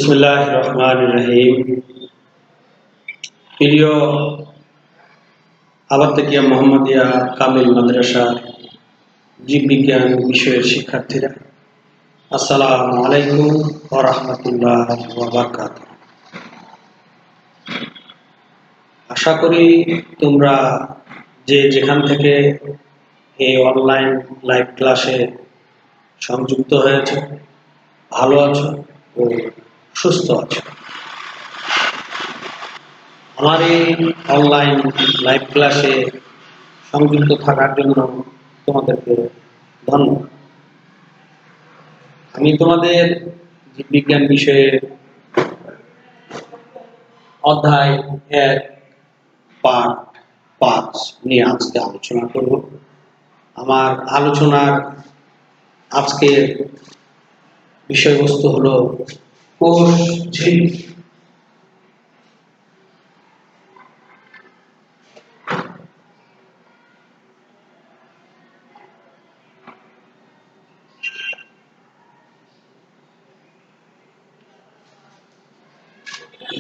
বিসমিল্লাহির রহমানির রহিম। প্রিয় আবাতেকিয়া মোহাম্মদিয়া কামিল মাদ্রাসার জীববিজ্ঞান বিষয়ের শিক্ষার্থীরা, আসসালামু আলাইকুম ওয়া রাহমাতুল্লাহি ওয়া বারাকাতুহু। আশা করি তোমরা যে যেখান থেকে এই অনলাইন লাইভ ক্লাসে সংযুক্ত হয়েছে ভালো আছো ও সুস্থ আছো। আমার এই অনলাইন লাইভ ক্লাসে সংযুক্ত থাকার জন্য তোমাদেরকে ধন্যবাদ। আমি তোমাদের জীববিজ্ঞান বিষয়ে অধ্যায় 1 পাঠ 5 নিয়ে আজকে আলোচনা করব। আমার আলোচনার আজকের বিষয়বস্তু হলো কোষ ঝিল্লি।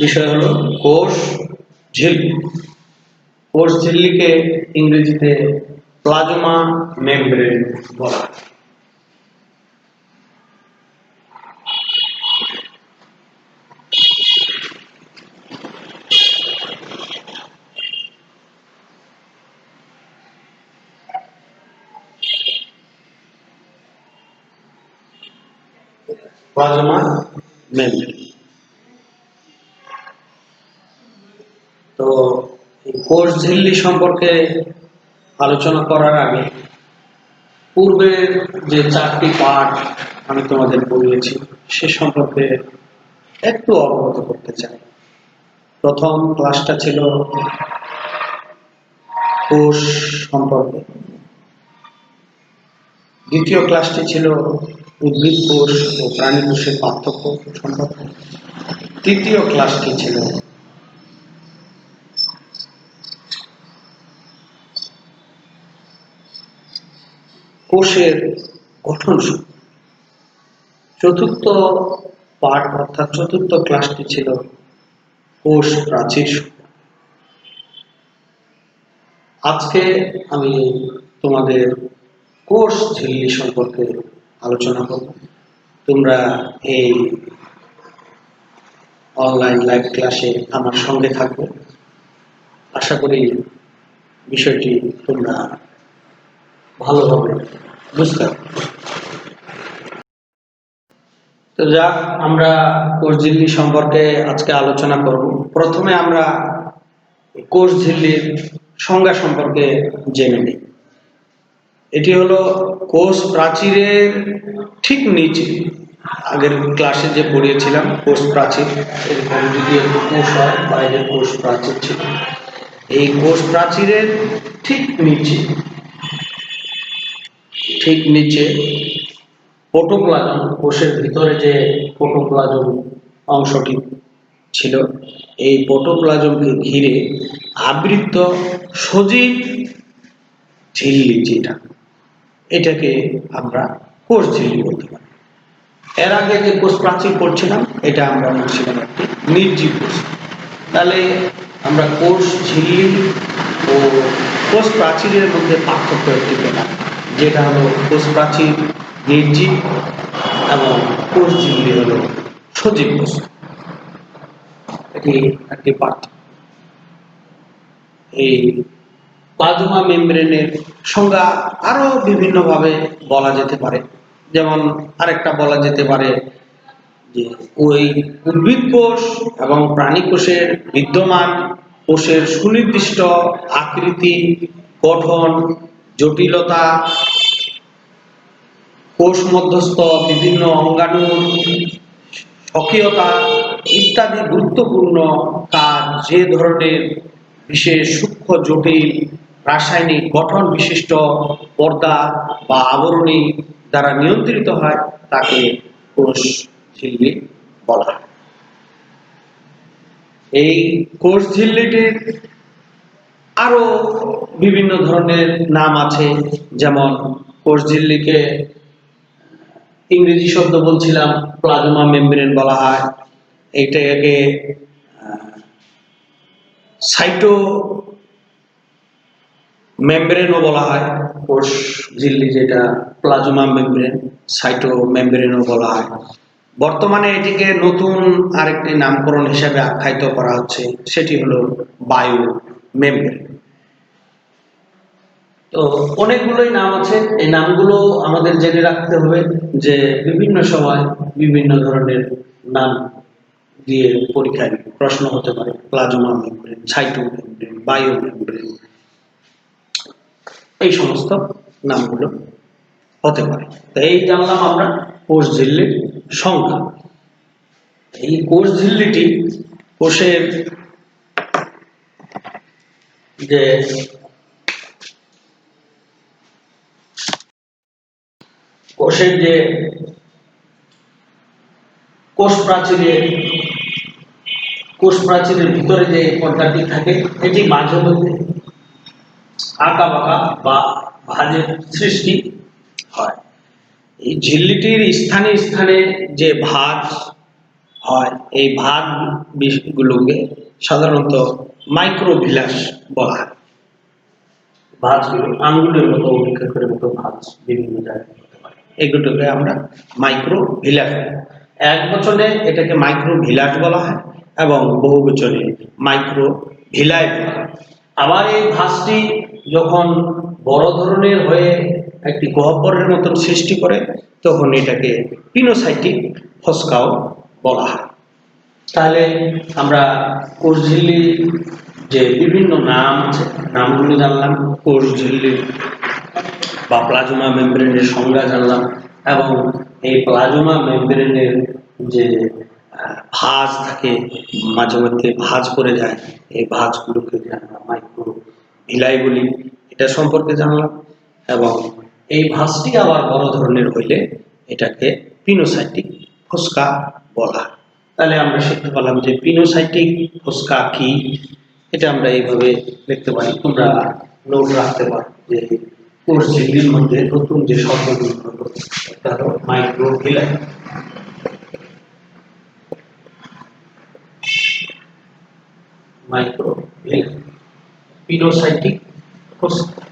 বিষয় হলো কোষ ঝিল্লি। কোষ ঝিল্লিকে ইংরেজিতে প্লাজমা মেমব্রেন বলা হয়। Plasma membrane. তো এই কোষ ঝিল্লি সম্পর্কে আলোচনা করার আগে পূর্বের যে 4টি পাঠ আমি তোমাদের পড়িয়েছি সে সম্পর্কে একটু অবগত করতে চাই। প্রথম ক্লাসটা ছিল কোষ সম্পর্কে, দ্বিতীয় ক্লাসটি ছিল উদ্ভিদ কোষ ও প্রাণী কোষের পার্থক্য সম্পর্কে, তৃতীয় ক্লাসটি ছিল কোষের গঠন, চতুর্থ পাঠ অর্থাৎ চতুর্থ ক্লাসটি ছিল কোষ প্রাচীর। আজকে আমি তোমাদের কোষ ঝিল্লি সম্পর্কে আলোচনা করব। তোমরা এই অনলাইন লাইভ ক্লাসে আমার সঙ্গে থাকবে। আশা করি বিষয়টি তোমরা ভালোভাবে বুঝতে পারবে। তো যাক, আমরা কোষ ঝিল্লি সম্পর্কে আজকে আলোচনা করব। প্রথমে আমরা কোষ ঝিল্লির সংজ্ঞা সম্পর্কে জেনে নিই। এটি হলো কোষ প্রাচীরের ঠিক নিচে, আগের ক্লাসে যে পড়িয়েছিলাম কোষ প্রাচীর, এরকম যদি একটু কোষ হয় বাইরে কোষ প্রাচীর ছিল, এই কোষ প্রাচীরের ঠিক নিচে প্রোটোপ্লাজম, কোষের ভিতরে যে প্রোটোপ্লাজম অংশটি ছিল, এই প্রোটোপ্লাজমকে ঘিরে আবৃত সজীব ঝিল্লি, যেটা এটাকে আমরা কোষ ঝিল্লি বলতে পারি। এর আগে যে কোষ প্রাচীর পড়ছিলাম এটা আমরা বলছিলাম একটি নির্জীব কোষ। তাহলে আমরা কোষ ঝিল্লি ও কোষ প্রাচীরের মধ্যে পার্থক্য একটি পেলাম, যেটা হলো কোষ প্রাচীর নির্জীব এবং কোষ ঝিল্লি হলো সজীব কোষ। এটি একটি পার্থক্য। এই প্লাজমা মেমব্রেনের সংজ্ঞা আরো বিভিন্নভাবে বলা যেতে পারে। যেমন আরেকটা বলা যেতে পারে যে ওই উদ্ভিদ কোষ এবং প্রাণী কোষের বিদ্যমান কোষের সুনির্দিষ্ট আকৃতি, গঠন, জটিলতা, কোষ মধ্যস্থ বিভিন্ন অঙ্গাণুর সক্রিয়তা ইত্যাদি গুরুত্বপূর্ণ কাজ যে ধরনের বিশেষ সূক্ষ্ম জটিল রাসায়নিক গঠন বিশিষ্ট পর্দা বা আবরণী দ্বারা নিয়ন্ত্রিত হয় তাকে কোষ ঝিল্লি বলা হয়। এই কোষ ঝিল্লিটির আরো বিভিন্ন ধরনের নাম আছে, যেমন কোষ ঝিল্লিকে ইংরেজি শব্দ বলছিলাম প্লাজমা মেমব্রেন বলা হয়, এইটাকে সাইটো মেমব্রেনও বলা হয়। কোষ ঝিল্লি যেটা প্লাজমা মেমব্রেন, সাইটো মেমব্রেনও বলা হয়। বর্তমানে এটিকে নতুন আরেকটি নামকরণ হিসেবে আখ্যায়িত করা হচ্ছে, সেটি হলো বায়ো মেমব্রেন। তো অনেকগুলোই নাম আছে, এই নামগুলো আমাদের জেনে রাখতে হবে যে বিভিন্ন সময় বিভিন্ন ধরনের নাম দিয়ে পরীক্ষায় প্রশ্ন হতে পারে। Plasma membrane, cyto membrane, bio membrane, এই সমস্ত নামগুলো হতে পারে। তো এই জানলাম আমরা কোষ ঝিল্লির সংখ্যা। এই কোষ ঝিল্লিটি কোষের যে কোষ প্রাচীরের ভিতরে যে পর্দাটি থাকে, এটি মাঝে মধ্যে আঁকা বাঁকা বা ভাঁজের সৃষ্টি হয়। এই ঝিল্লিটির স্থানে স্থানে যে ভাঁজ হয়, এই ভাঁজ গুলোকে সাধারণত মাইক্রোভিলাস বলা হয়। ভাঁজগুলো আঙ্গুলের মতো, অপেক্ষাকরের মতো ভাঁজ বিভিন্ন জায়গায় হতে পারে, এগুলোকে আমরা মাইক্রোভিলাস। এক বচনে এটাকে মাইক্রোভিলাস বলা হয় এবং বহু বচনে মাইক্রোভিলাই বলা হয়। আবার এই ভাঁজটি যখন বড় ধরনের হয়ে একটি গহ্বরের মতন সৃষ্টি করে, তখন এটাকে পিনোসাইটিক ফসকাও বলা হয়। তাহলে আমরা কোষ ঝিল্লির যে বিভিন্ন নাম আছে, নামগুলো জানলাম, কোষ ঝিল্লির বা প্লাজমা মেমব্রেনের সংজ্ঞা জানলাম, এবং এই প্লাজমা মেমব্রেনের যে ভাঁজ থাকে, মাঝে মধ্যে ভাঁজ করে যায়, এই ভাঁজগুলোকে আমরা মাইক্রোভিলাই বলি, এটা সম্পর্কে জানলাম। এবং এই ভাঁজটি আবার বড় ধরনের হইলে এটাকে পিনোসাইটিক ফসকা বলা হয়। তাহলে আমরা শিখতে পারলাম যে পিনোসাইটিক ফসকা কি, এটা আমরা এইভাবে লিখতে পারি। তোমরা নোট রাখতে পারো যে কোষ ঝিল্লির মধ্যে নতুন যে শব্দগুলো হলো, এটা হলো মাইক্রোভিলাই। মাইক্রোভিলাই, পিনোসাইটিক ফসকা।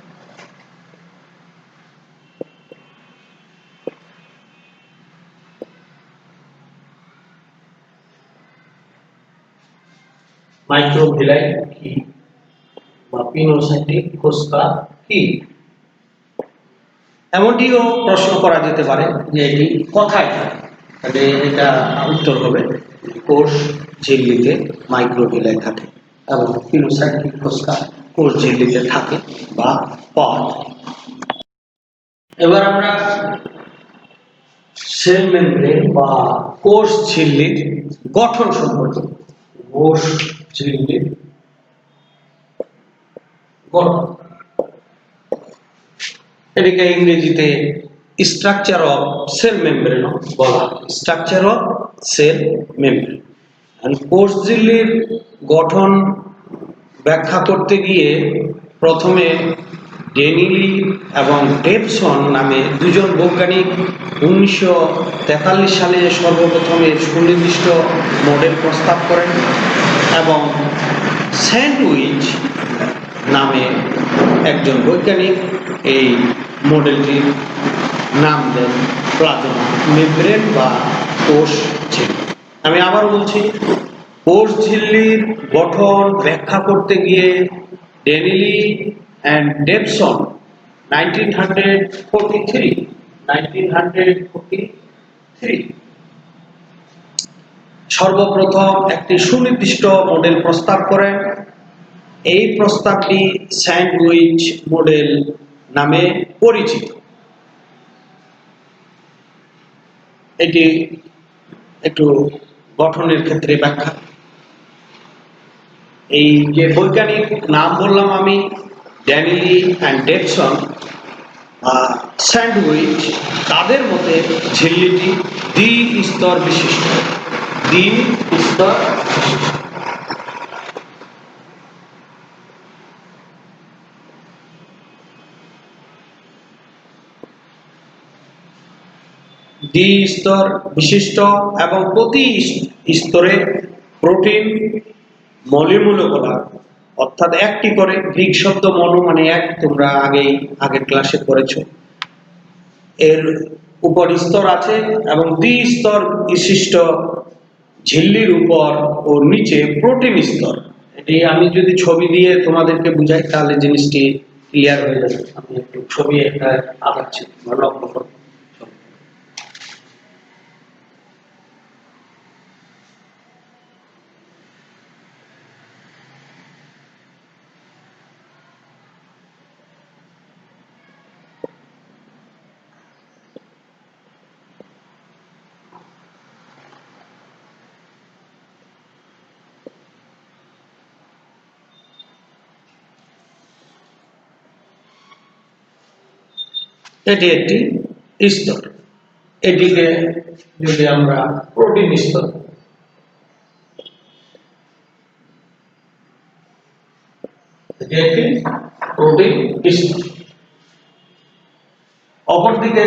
মাইক্রোভিলাই কি বা পিনোসাইটিক ফসকা কি, এমনটিও প্রশ্ন করা যেতে পারে যে এটি কোথায় থাকে। তাহলে এটা উত্তর হবে কোষ ঝিল্লিতে মাইক্রোভিলাই থাকে এবং পিনোসাইটিক ফসকা কোষ ঝিল্লিতে থাকে বা পাওয়া যায়। এবার আমরা সেল মেমব্রেন বা কোষ ঝিল্লির গঠন সম্পর্কে, কোষ ঝিল্লির গঠন, এটাকে ইংরেজিতে স্ট্রাকচার অফ সেল মেমব্রেন বলা হয়। Structure of cell membrane. কোষ ঝিল্লির গঠন ব্যাখ্যা করতে গিয়ে প্রথমে ডেনিলি এবং ডেভসন নামে দুজন বৈজ্ঞানিক 1943 সালে সর্বপ্রথমে সুনির্দিষ্ট মডেল প্রস্তাব করেন এবং স্যান্ডউইচ নামে একজন বৈজ্ঞানিক এই মডেলটির নাম দেন প্লাজমা মেমব্রেন বা কোষ ঝিল্লি। আমি আবার বলছি, কোষ ঝিল্লির গঠন ব্যাখ্যা করতে গিয়ে ডেনিলি অ্যান্ড ডেভসন 1943 সর্বপ্রথম একটি সুনির্দিষ্ট মডেল প্রস্তাব করেন। এই প্রস্তাবটি স্যান্ডউইচ মডেল নামে পরিচিত। এটি একটু গঠনের ক্ষেত্রে ব্যাখ্যা। এই যে বৈজ্ঞানিক নাম বললাম আমি, ড্যানিলি অ্যান্ড ডেভসন, স্যান্ডউইচ, তাদের মতে ঝিল্লিটি দ্বি-স্তর বিশিষ্ট। দ্বি-স্তর বিশিষ্ট। দ্বি স্তর বিশিষ্ট এবং প্রতি স্তরে প্রোটিন মলিমূলকলা, অর্থাৎ একটি করে। গ্রিক শব্দ মনো মানে এক, তোমরা আগের ক্লাসে পড়েছো। এর উপর স্তর আছে এবং দ্বিস্তর বিশিষ্ট ঝিল্লির উপর ও নিচে প্রোটিন স্তর। এটি আমি যদি ছবি দিয়ে তোমাদেরকে বুঝাই তাহলে জিনিসটি ক্লিয়ার হয়ে যাবে। আমি একটু ছবি একটা আঁকাচ্ছি, লক্ষ্য করো। এটি একটি স্তর, এটিকে যদি আমরা প্রোটিন স্তর, এটি একটি প্রোটিন স্তর। অপরদিকে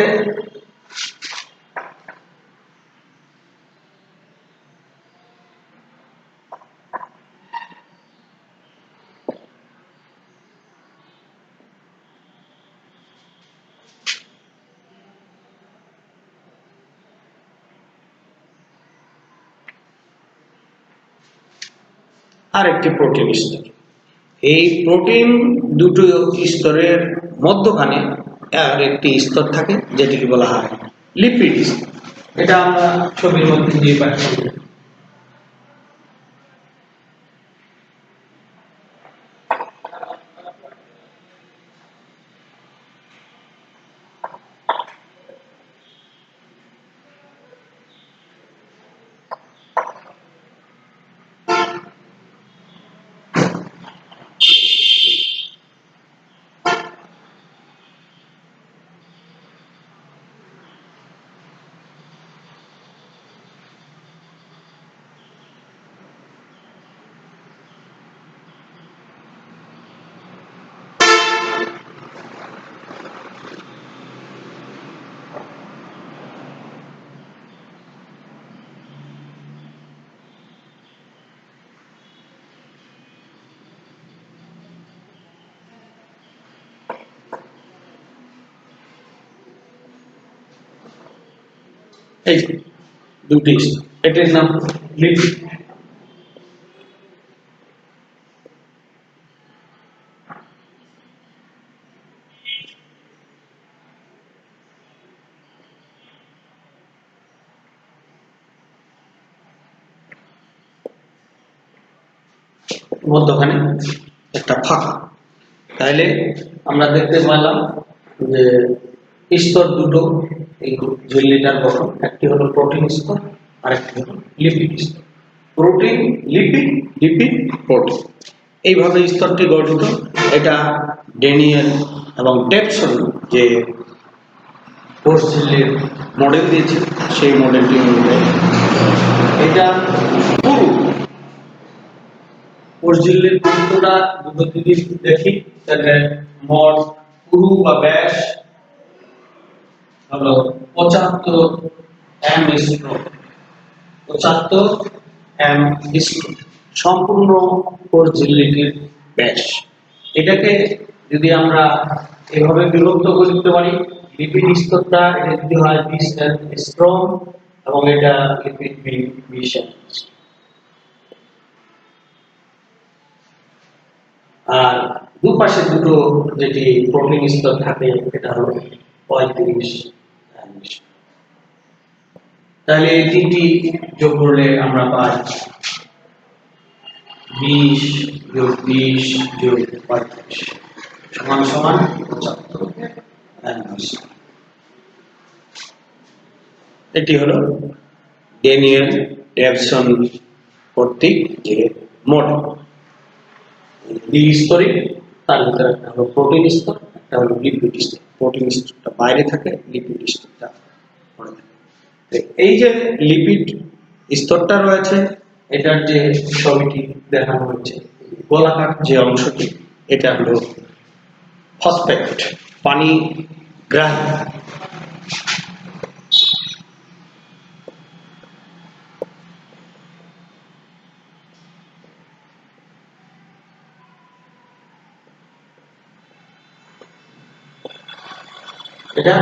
আরেকটি প্রোটিন স্তর। এই প্রোটিন দুটো স্তরের মধ্যখানে আর একটি স্তর থাকে যেটিকে বলা হয় লিপিড স্তর। এটা আমরা ছবির মধ্যে দিয়ে পাচ্ছি। এই দুটি এটির নাম লিপিড। মধ্যখানে একটা ফাঁকা। তাইলে আমরা দেখতে পেলাম যে স্তর দুটো এই ঝিল্লিটার গঠন, একটি হলো প্রোটিন স্তর আর একটি হলো লিপিড স্তর। প্রোটিন লিপিড, লিপিড প্রোটিন, এইভাবে স্তরটি গঠিত। এটা ড্যানিয়েল এবং ডেভসন যে কোষ ঝিল্লির মডেল দিয়েছে সেই মডেলটি অনুযায়ী এটা পুরু কোষ ঝিল্লির পুরুটা দুটো যদি দেখি তাহলে মোট পুরু বা ব্যাস হলো 75 m²। 75 m², সম্পূর্ণ কোষ ঝিল্লিটির ব্যাস। এটাকে যদি আমরা এভাবে বিভক্ত করতে পারি, লিপিড স্তরটা এটা যদি হয় স্ট্রং এবং এটা লিপিড বিশাল, আর দুপাশে দুটো যেটি প্রোটিন স্তর থাকে এটা হলো 35 m²। তাহলে এই তিনটি যোগ করলে আমরা পাই 20 + 20 + 35 সমান 75 m²। এটি হলো ড্যানিয়েল ডেভসন কর্তৃক যে মডেল। দ্বিস্তরিক, তার ভিতরে একটা হলো প্রোটিন স্তর, একটা হলো লিপিড স্তর। প্রোটিন স্তরটা বাইরে থাকে, লিপিড স্তরটা পরে থাকে। এই যে লিপিড স্তরটা রয়েছে, এটার যে ছবিটি দেখানো হচ্ছে গোলাকার যে অংশটি, এটা হলো ফসফেট, পানি গ্রাহী। এটা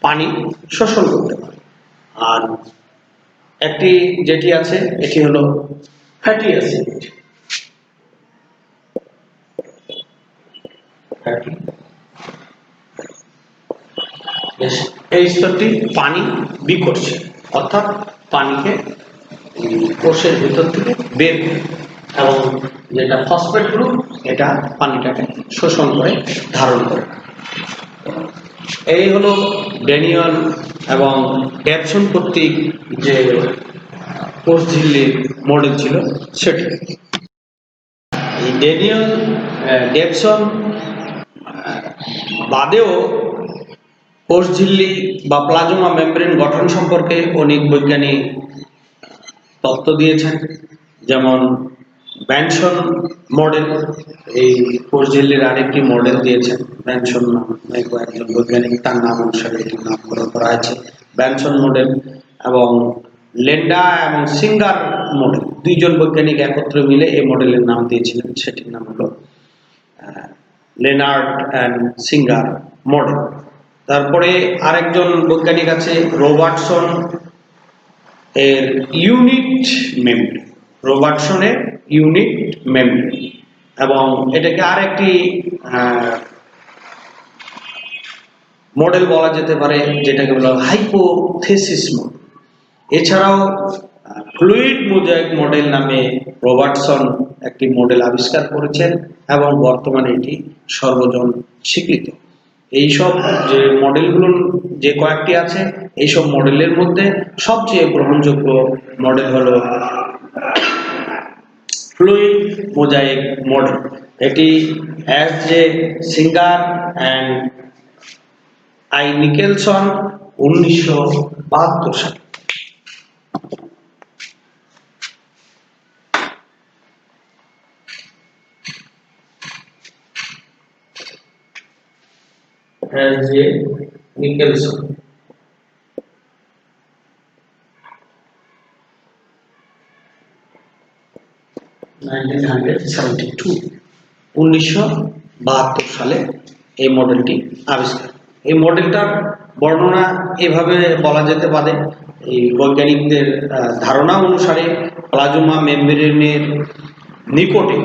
পানি শোষণ করতে পারে। আর একটি যেটি আছে এটি হলো ফ্যাটি অ্যাসিড। এই স্তরটি পানি বিকর্ষে, অর্থাৎ পানিকে কোষের ভিতর থেকে বের করে, এবং যেটা ফসফেট গ্রুপ এটা পানিটাকে শোষণ করে ধারণ করে। এই হলো ড্যানিয়েল এবং ডেভসন কর্তৃক যে কোষ ঝিল্লির মডেল ছিল সেটি। এই ড্যানিয়েল ডেভসন বাদেও কোষ ঝিল্লি বা প্লাজমা মেমব্রেন গঠন সম্পর্কে অনেক বৈজ্ঞানিক তত্ত্ব দিয়েছেন, যেমন ব্যানসন মডেল। এই কোষ ঝিল্লির আরেকটি মডেল দিয়েছেন ব্যানসন নামে একজন বৈজ্ঞানিক, তার নাম অনুসারে এটির নামকরণ করা হয়েছে ব্যানসন মডেল। এবং লেন্ডা এবং সিঙ্গার মডেল, দুইজন বৈজ্ঞানিক একত্রে মিলে এই মডেলের নাম দিয়েছিলেন, সেটির নাম হলো লেনার্ড অ্যান্ড সিঙ্গার মডেল। তারপরে আরেকজন বৈজ্ঞানিক আছে রবার্টসন এর ইউনিট মেমরি, রবার্টসনের ইউনিট মেমরি, এবং এটাকে আরেকটি মডেল বলা যেতে পারে যেটাকে বলা হাইপোথেসিস মডেল। এছাড়াও ফ্লুইড মোজাইক মডেল নামে রবার্টসন একটি মডেল আবিষ্কার করেছেন এবং বর্তমানে এটি সর্বজন স্বীকৃত। এইসব যে মডেলগুলো যে কয়েকটি আছে, এইসব মডেলের মধ্যে সবচেয়ে গ্রহণযোগ্য মডেল হলো ফ্লুইড মোজাইক মডেল। এটি S J singer and I নিকেলসন 1972 সালে। এস জে নিকেলসন 1972 সালে এই মডেলটি আবিষ্কার। এই মডেলটার বর্ণনা এভাবে বলা যেতে পারে, এই বৈজ্ঞানিকদের ধারণা অনুসারে প্লাজমা মেমব্রেনের নিকটে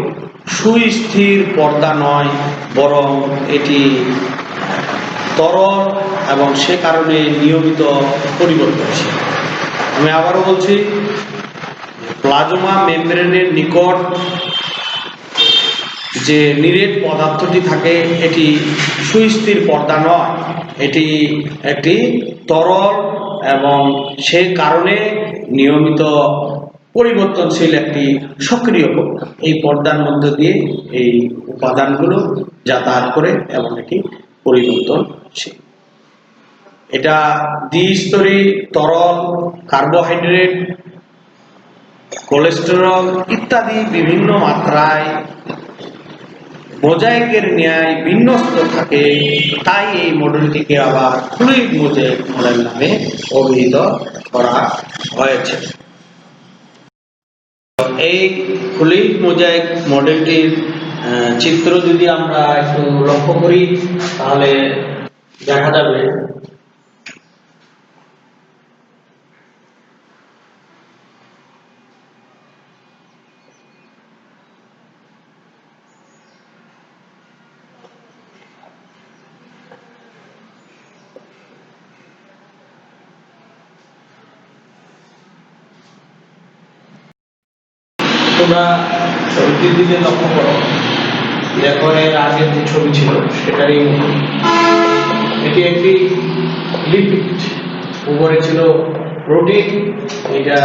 সুস্থির পর্দা নয়, বরং এটি তরল এবং সে কারণে নিয়মিত পরিবর্তনশীল। আমি আবারও বলছি, প্লাজমা মেমব্রেনের নিকট যে নিরেট পদার্থটি থাকে এটি সুস্থির পর্দা নয়, এটি একটি তরল এবং সে কারণে নিয়মিত পরিবর্তনশীল একটি সক্রিয় পর্দা। এই পর্দার মধ্য দিয়ে এই উপাদানগুলো যাতায়াত করে এবং এটি পরিবর্তনশীল। এটা দ্বিস্তরী তরল, কার্বোহাইড্রেট, কোলেস্টেরল ইত্যাদি বিভিন্ন মাত্রায় মোজাইকের ন্যায় বিন্যস্ত থাকে, তাই এই মডেলটিকে আবার ফ্লুইড মোজাইক মডেল নামে অভিহিত করা হয়েছে। এই ফ্লুইড মোজাইক মডেলটির চিত্র যদি আমরা একটু লক্ষ্য করি তাহলে দেখা যাবে তোমরা ছবিটির দিকে লক্ষ্য করো, এখন এর আগের যে ছবি ছিল সেটারই এটি একটি লিপিড, উপরে ছিল প্রোটিন, এটা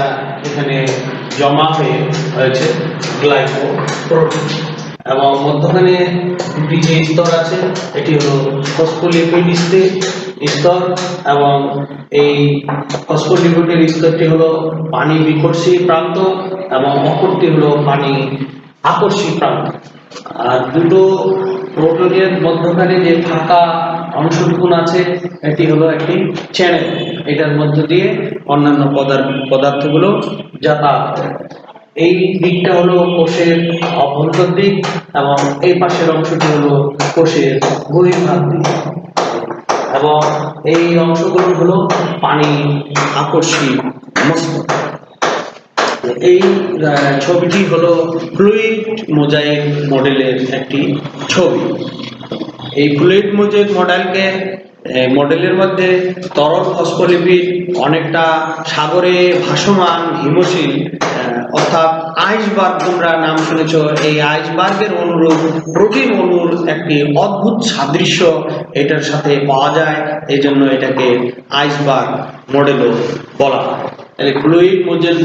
এখানে জমা হয়েছে গ্লাইকোপ্রোটিন, এবং মধ্যখানে দুটি যে স্তর আছে এটি হলো ফসফোলিপিড স্তর, এবং এই ফসফোলিপিডের স্তরটি হলো পানি বিকর্ষী প্রান্ত এবং অপরটি হলো পানি আকর্ষী প্রান্ত। আর দুটো প্রোটনের মধ্যখানে যে ফাঁকা অংশটুকুন আছে এটি হলো একটি চ্যানেল, এটার মধ্য দিয়ে অন্যান্য পদার্থগুলো যাতায়াত করে। এই দিকটা হলো কোষের অভ্যন্তর দিক এবং এই পাশের অংশটি হলো কোষের বহির্ভাগ দিক। এবং এই অংশগুলো হলো পানি আকর্ষী মস্তক। এই ছবিটি হলো ফ্লুইড মোজাইক মডেলের একটি ছবি। এই ফ্লুইড মোজাইক মডেলের মধ্যে তরল ফসফোলিপিড অনেকটা সাগরে ভাসমান হিমশিল, অর্থাৎ আইসবার্গ, তোমরা নাম শুনেছ। এই আইসবার্গের অনুরূপ প্রোটিন অণুর একটি অদ্ভুত সাদৃশ্য এটার সাথে পাওয়া যায়, এই জন্য এটাকে আইসবার্গ মডেলও বলা হয়। তাহলে ফ্লুইড মোজাইক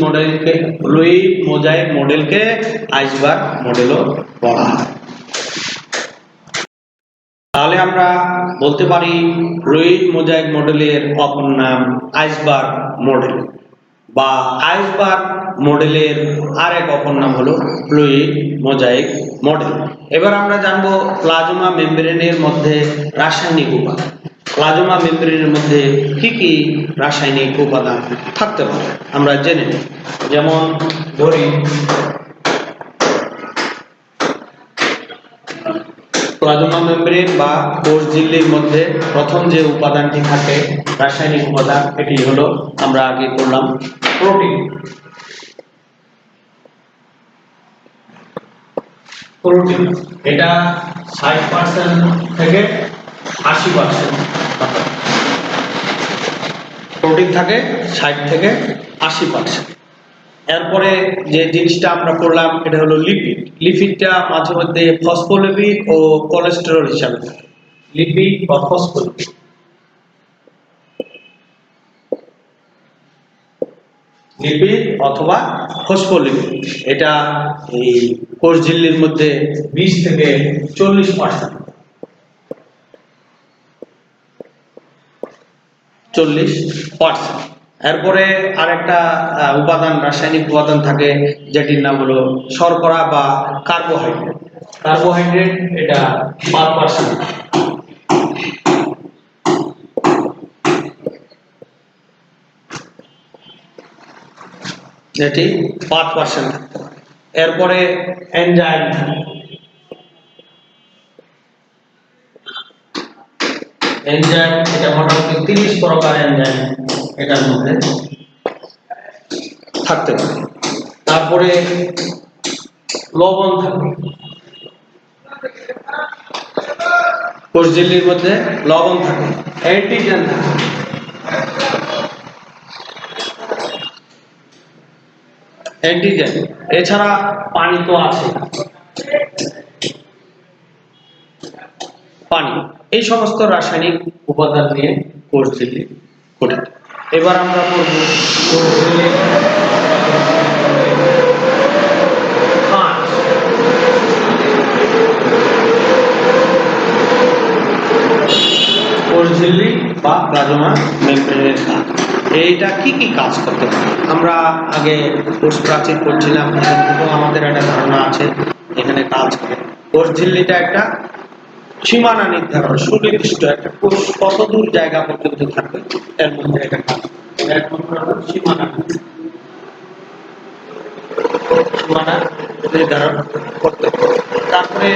মডেলকে আইসবার্গ মডেলও বলা হয়। তাহলে আমরা বলতে পারি ফ্লুইড মোজাইক মডেলের অপর নাম আইসবার্গ মডেল, বা আইসবার্গ মডেলের আরেক অপর নাম হলো ফ্লুইড মোজাইক মডেল। এবার আমরা জানবো প্লাজমা মেমব্রেনের মধ্যে রাসায়নিক উপাদান। প্লাজমা মেমব্রেনের মধ্যে কি কি রাসায়নিক উপাদান থাকতে পারে আমরা জেনে নিই। যেমন ধরি প্লাজমা মেমব্রেন বা কোষ ঝিল্লির মধ্যে প্রথম যে উপাদানটি থাকে রাসায়নিক উপাদান, এটি হলো আমরা আগে করলাম প্রোটিন। প্রোটিন এটা 60% থেকে 80% প্রোটিন থাকে, 60 থেকে 80%। এরপরে যে জিনিসটা আমরা করলাম এটা হলো লিপিড। লিপিডটা মাঝে মধ্যে ফসফোলিপিড ও কোলেস্টেরল হিসাবে থাকে। লিপিড বা ফসফোলিপিড, লিপিড অথবা ফসফোলিপিড, এটা এই কোষ ঝিল্লির মধ্যে 20 থেকে 40%। এরপরে আরেকটা উপাদান, রাসায়নিক উপাদান থাকে যেটির নাম হলো শর্করা বা কার্বোহাইড্রেট। কার্বোহাইড্রেট এটা 5%। যেটি 5%। এরপরে এনজাইম, এনজাইম এটা মোটামুটি 30 প্রকার এনজাইম এটার মধ্যে থাকতে পারে। তারপরে লবণ থাকে, কোষ ঝিল্লির মধ্যে লবণ থাকে। অ্যান্টিজেন থাকে, অ্যান্টিজেন। এছাড়া পানি তো আছে, পানি। এই সমস্ত রাসায়নিক উপাদান নিয়ে কোষ ঝিল্লি গঠিত। এবার আমরা পড়ব কোষ ঝিল্লি বা প্লাজমা মেমব্রেনের কাজ। এইটা কি কি কাজ করতে পারে আমরা আগে কোষ প্রাচীর করছিলাম, এখান থেকেও আমাদের একটা ধারণা আছে এখানে কাজ করে। কোষ ঝিল্লিটা একটা সীমানা নির্ধারণ, সুনির্দিষ্ট একটা কোষ কত দূর জায়গা পর্যন্ত থাকবে এর মধ্যে একটা কাজ, সীমানা নির্ধারণ করতে হবে। তারপরে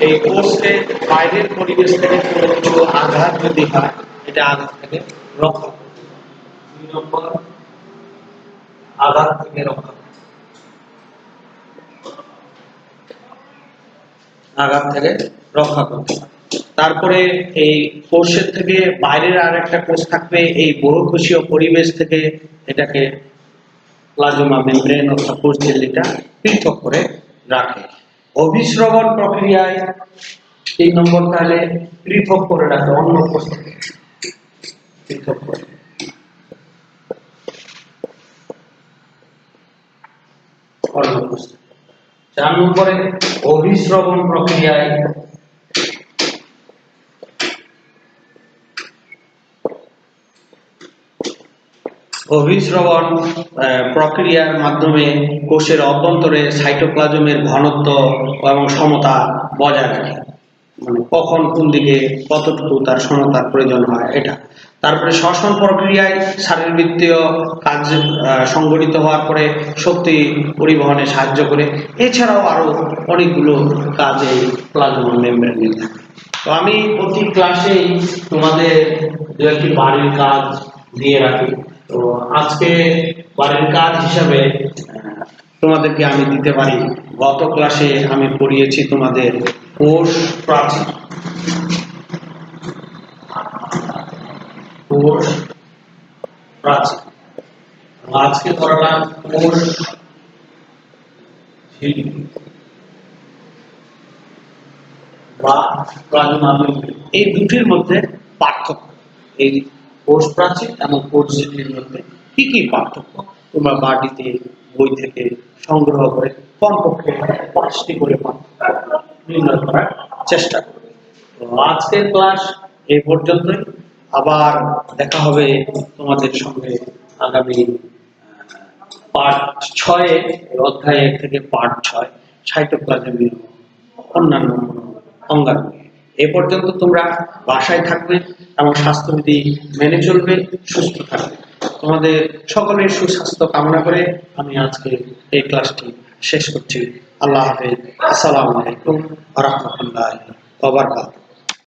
এই কোষকে বাইরের পরিবেশ থেকে কোনো কিছু আঘাত যদি হয় এটা আঘাত থেকে রক্ষা, 2 নম্বর আঘাত থেকে রক্ষা, আঘাত থেকে রক্ষা করতে। তারপরে এই কোষের থেকে বাইরের আর একটা কোষ থাকবে, এই বহুকোষীয় পরিবেশ থেকে এটাকে প্লাজমা মেমব্রেন অর্থাৎ কোষ ঝিল্লিটা পৃথক করে রাখে। অভিস্রবণ প্রক্রিয়ায় 3 নম্বর তাহলে পৃথক করে রাখে, অন্য কোষ থেকে পৃথক করে। 4 নম্বরে অভিস্রবণ প্রক্রিয়ায় অভিস্রবণ প্রক্রিয়ার মাধ্যমে কোষের অভ্যন্তরে সাইটোপ্লাজমের ঘনত্ব এবং সমতা বজায় রাখে, মানে কখন কোন দিকে কতটুকু তার সমতার প্রয়োজন হয় এটা। তারপরে শ্বসন প্রক্রিয়ায় শারীরবৃত্তীয় কাজ সংগঠিত হওয়ার পরে শক্তি পরিবহনে সাহায্য করে। এছাড়াও আরো অনেকগুলো কাজে প্লাজমা মেমব্রেন থাকে। তো আমি প্রতি ক্লাসেই তোমাদের দু একটি বাড়ির কাজ দিয়ে রাখি। তো আজকে বাড়ির কাজ হিসাবে তোমাদেরকে আমি দিতে পারি, গত ক্লাসে আমি পড়িয়েছি তোমাদের কোষ প্রাচীর। কোষ প্রাচীর আজকে পড়ালাম কোষ ঝিল্লি বা প্লাজমা মেমব্রেন। এই দুটির মধ্যে পার্থক্য, এই কোষ প্রাচীর এবং কোষ ঝিল্লির মধ্যে কি কি পার্থক্য তোমরা বাড়িতে বই থেকে সংগ্রহ করে কমপক্ষে 5টি করে পার্থক্য নির্ণয় করার চেষ্টা করবে। তো আজকের ক্লাস এই পর্যন্তই, আবার দেখা হবে তোমাদের সঙ্গে আগামী পার্ট 6 অধ্যায় 1 থেকে পার্ট 6 সাইটোপ্লাজমীয় অন্যান্য অঙ্গাণু। এ পর্যন্ত তোমরা বাসায় থাকবে এবং স্বাস্থ্যবিধি মেনে চলবে, সুস্থ থাকবে। তোমাদের সকলের সুস্বাস্থ্য কামনা করে আমি আজকে এই ক্লাসটি শেষ করছি। আল্লাহ হাফেজ। আসসালামু আলাইকুম ওয়া রাহমাতুল্লাহি ওয়া বারাকাতুহু।